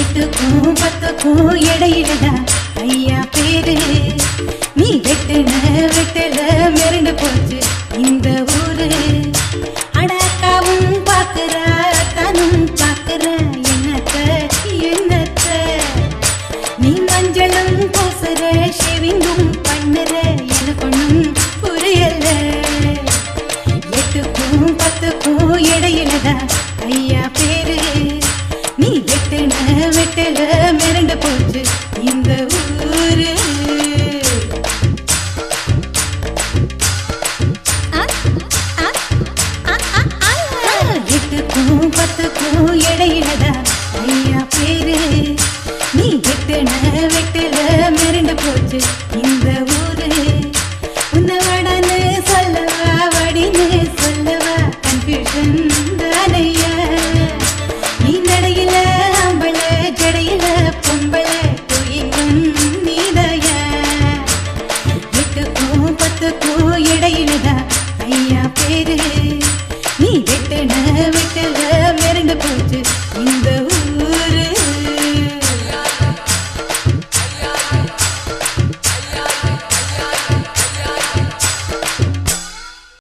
எட்டுக்கும் பத்துக்கும் இடையிலடா ஐயா பேரு. நீ வெட்டுன வெட்டல மிரண்டு போச்சு இந்த ஊரு. அடாக்காவும் பாக்குற தானும் பாக்குற என்னத்த என்னத்த. நீ மஞ்சளும் பூசுற ஷேவிங்கும் பண்ணுற எனக்கு ஒண்ணும் புரியல. எட்டுக்கும் பத்துக்கும் இடையிலடா ஐயா பேரு. நீ வெட்டுன வெட்டல மிரண்டு போச்சு இந்த ஊரு. எட்டுக்கும் பத்துக்கும் இடையிலடா ஐயா பேரு. நீ வெட்டுன வெட்டல மிரண்டு போச்சு